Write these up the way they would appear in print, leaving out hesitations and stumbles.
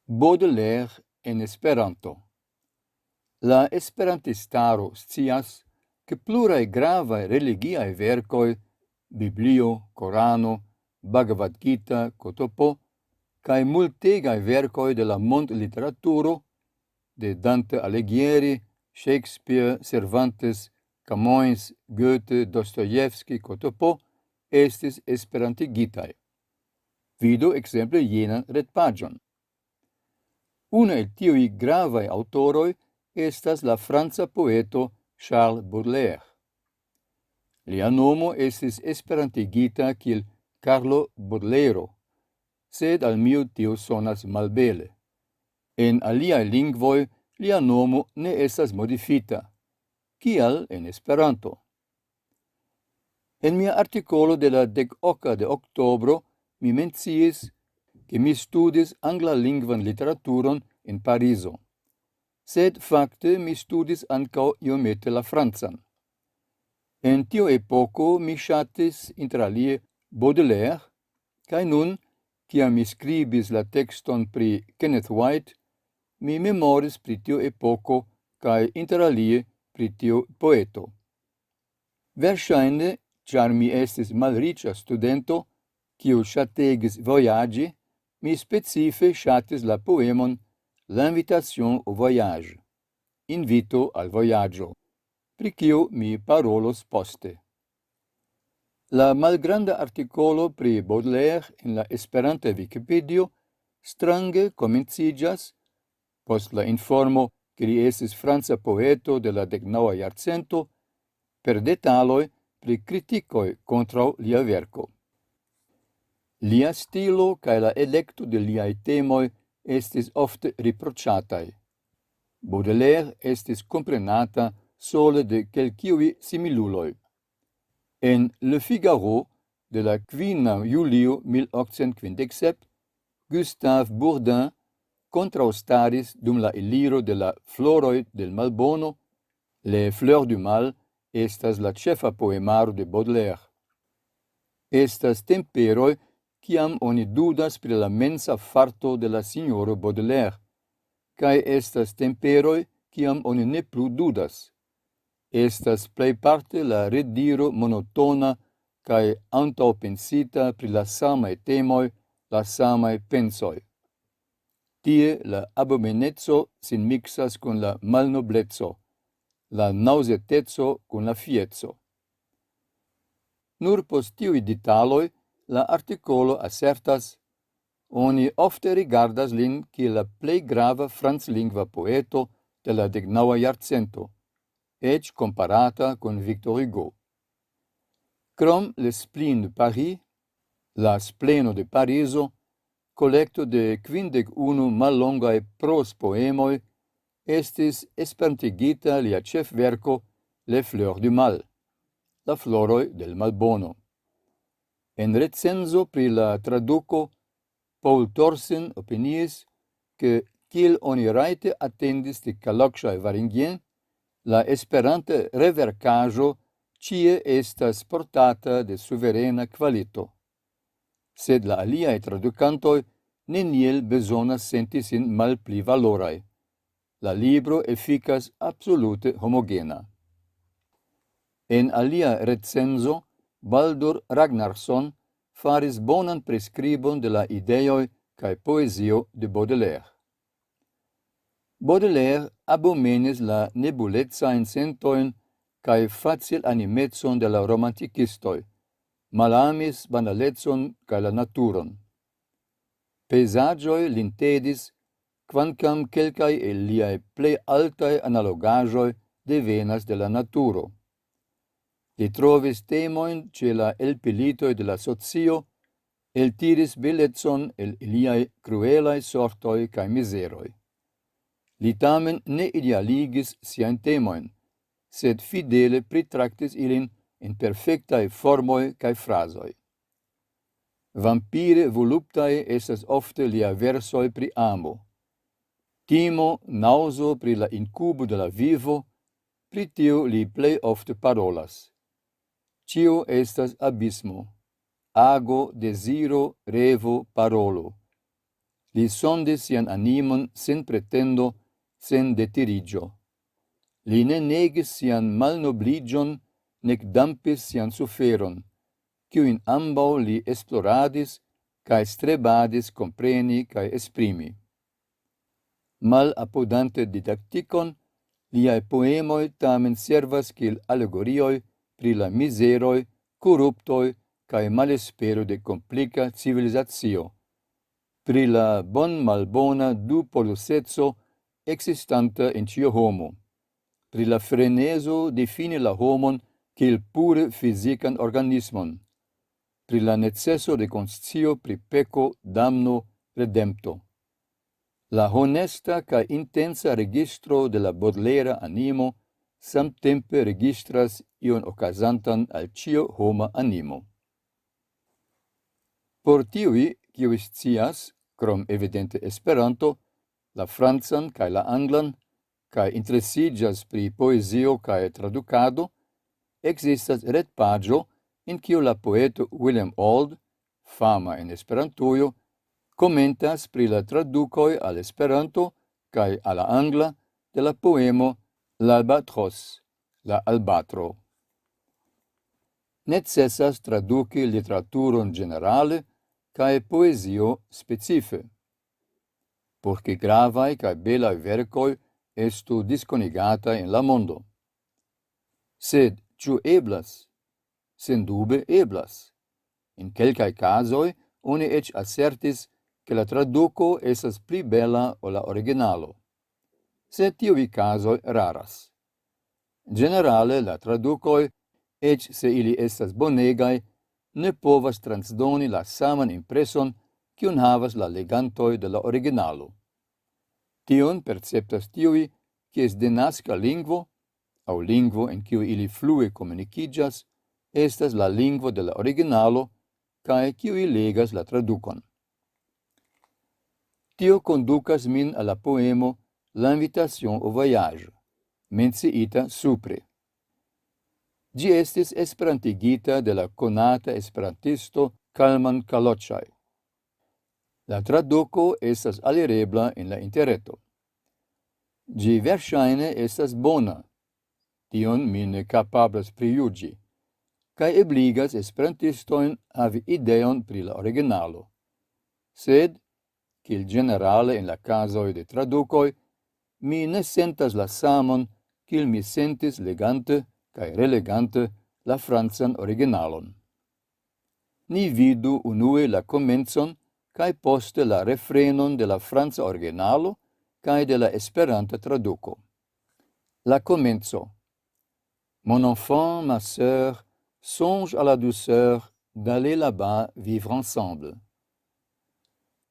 Baudelaire en Esperanto. La esperantistaro scias che plurae gravae religiae vercoi, Biblio, Corano, Bhagavad Gita, Kotopo, cae multegae vercoi de la mond literaturo, de Dante Alighieri, Shakespeare, Cervantes, Camões, Goethe, Dostoevsky, Kotopo, estis esperantigitae. Vido exemple jenan retpagion. Una el tiui gravae autoroi estas la franca poeto Charles Baudelaire. Lia nomo estis esperantigita kiel Carlo Baudelairo, sed al mio tio sonas malbele. En aliae lingvoi lia nomo ne estas modifita, kial en Esperanto. En mia articolo de la 10 de Octobro mi menciis che mi studis angla lingvan literaturon in Pariso, sed facte mi studis ancao iomete la francan. En tio epoco mi shatis inter alie Baudelaire, cae nun, ciam mi scribis la texton pri Kenneth White, mi memoris pri tio epoco cae inter alie pri tio poeto. Versaine, char mi estis malricia studento, quiu shategis voyagi, mi specife shatis la poemon L'invitation au voyage, invito al voyaggio, pri quiu mi parolos poste. La malgranda articolo pri Baudelaire in la Esperanta Wikipedio strange comencigas, post la informo che li estis franca poeto de la 19 jarcento, per detaloi pri criticoi contra lia verco. Lia stilo cae la electo de liae temoi estis ofte riprociatai. Baudelaire estis comprenata sole de quelciui similuloi. En Le Figaro de la 5 Julio 1857, Gustave Bourdin contraostaris dum la eliro de la Floroi del Malbono, Les Fleurs du Mal estas la cefa poemaro de Baudelaire. Estas temperoi ciam oni dudas pri la mensa farto de la signoro Baudelaire, cae estas temperoi ciam oni ne plu dudas. Estas plei parte la rediro monotona cae antaupensita pri la samae temoi, la samae pensoi. Tie la abomenezzo sin mixas con la malnoblezzo, la nausetezzo con la fiezzo. Nur post tiui ditaloi, la articolo assertas, oni ofte rigardas lin kiel la plei grava franclingva poeto de la 19 jarcento, ec comparata con Victor Hugo. Crom l'Espleen de Paris, la Spleno de Pariso, collecto de 51 mallongae pros poemoi, estis esperantigita lia cef verco Les Fleurs du Mal, la floroi del Malbono. En recenso pri la traduco, Paul Thorsen opiniis che kiel oni raite attendis de Kalocsa e Varingien, la esperante revercajo cie estas portata de suverena qualito. Sed la aliae traducantoi neniel besonas senti sin malpli valorai. La libro efficas absolute homogena. En alia recenso, Baldur Ragnarsson faris bonan prescribon de la ideoi cae poesio de Baudelaire. Baudelaire abomenis la nebulezzae sentoin cae facil animetson de la romanticistoi, malamis banalezzon cae la naturon. Peisagioi lintedis, quancam quelcae el liae plei altae analogagioi devenas de la naturo. Li trovis temoin ce la elpilitoi de la socio, el tiris belezzon el iliae cruelae sortoi cae miseroi. Li tamen ne idealigis sian temoin, sed fidele pritractis ilin in perfectae formoi cae frasoi. Vampire voluptae estas ofte lia versoi pri amo. Timo nauso pri la incubo de la vivo, pri tio li plei ofte parolas. Cio estas abismo, ago, desiro, revo, parolo. li sondis sian animon sen pretendo, sen detirigio. Li ne negis sian malnobligion, nec dampis sian suferon, quiu in ambau li esploradis, cae strebadis compreni cae esprimi. Mal apudante didacticon, liae poemoi tamen servas kiel allegorioi pri la miseroi, corruptoi, cae malespero de complica civilisatio, pri la bon malbona du polusetso existanta in cio homo, pri la freneso define la homon kiel pure physican organismon, pri la necesso de conscio pri peco, damno, redempto. La honesta ca intensa registro de la bodlera animo samtempe registras ion ocasantan al cio homa animo. Por tiui, kiu scias, krom evidente Esperanto, la francan kaj la anglan, kaj interesiĝas pri poezio kaj tradukado, ekzistas retpaĝo in kiu la poeto William Auld, fama en Esperantujo, commentas pri la tradukoj al Esperanto kaj al la angla de la poemo L'Albatros, la albatro. Necessas traduki literaturon generale cae poesio specife, porque gravae cae belae vercoi estu disconigata in la mondo. Sed, ciu eblas? Sendube eblas. In quelcae casoi, oni ec assertis che la traduco esas pli bella o la originalo. Sed tiui casoi raras. Generale, la traducoi, ec se ili estas bonegai, ne povas transdoni la saman impreson kiun havas la legantoi de la originalo. Tion perceptas tiui, kies denasca lingvo, au lingvo en kiu ili flue comunicigas, estas la lingvo de la originalo, cae kiui legas la traducon. Tio conducas min a la poemo L'invitation au voyage, menciita supre. Gi estis esperantigita de la conata esperantisto Kalman Kalocaj. La traduco estas alirebla in la interreto. Gi verŝajne estas bona, tion mi ne kapablas prijuĝi, kaj ebligas esperantistojn havi ideon pri la originalo. Sed, kiel generale in la casoj de tradukoj, mi ne sentas la samon kiel mi sentis legante kaj relegante la francan originalon. Ni vidu unue la komencon kaj poste la refrenon de la franca originalo kaj de la esperanta traduco. La komenco. Mon enfant, ma sœur, songe à la douceur d'aller là-bas vivre ensemble.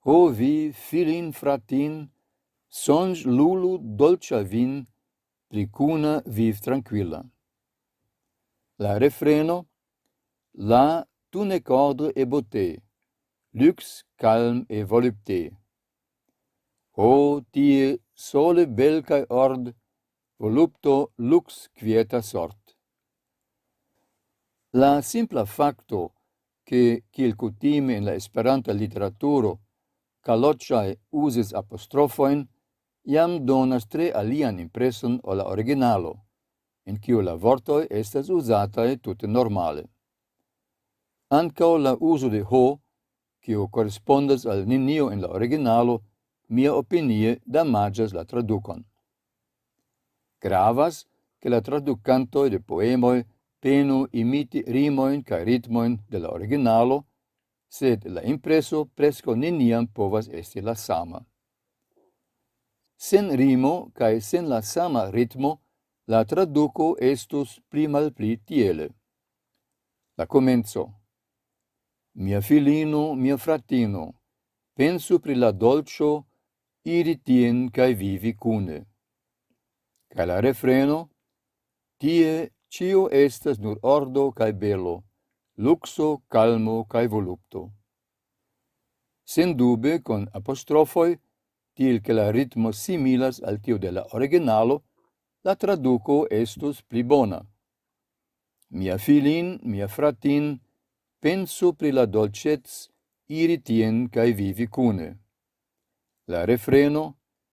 Ô vi, filin, fratin, songe lulu dolcia vin, pricuna viv tranquilla. La refreno, là tout nec ordre et beauté, luxe, calme et volupté. Ô tie sole bel cae ord, volupto lux quieta sort. La simpla facto che, kiel kutime in la Esperanta literaturo, Kalocaj usis apostrofoin, iam donas tre alian impreson o la originalo, in kiu la vortoi estas usatae tute normale. Ancao la uso de ho, kiu correspondas al nenio in la originalo, mia opinie damagas la traducon. Gravas che la traducantoi de poemoi penu imiti rimoin cae ritmoin de la originalo, sed la impreso presco neniam povas esti la sama. Sen rimo cae sen la sama ritmo, la traduco estus pli malpli tiele. La comenzo. Mia filino, mia fratino, pensu pri la dolcio, iri tien cae vivi cune. Cae la refreno, tie cio estas nur ordo cae belo, luxo, calmo cae volupto. Sen dube, con apostrofoi, til che la ritmo similas al tio de la originalo, la traduco estus pli bona. Mia filin, mia fratin, pensu pri la dolcetz, iri tien cae vivi cune. La refreno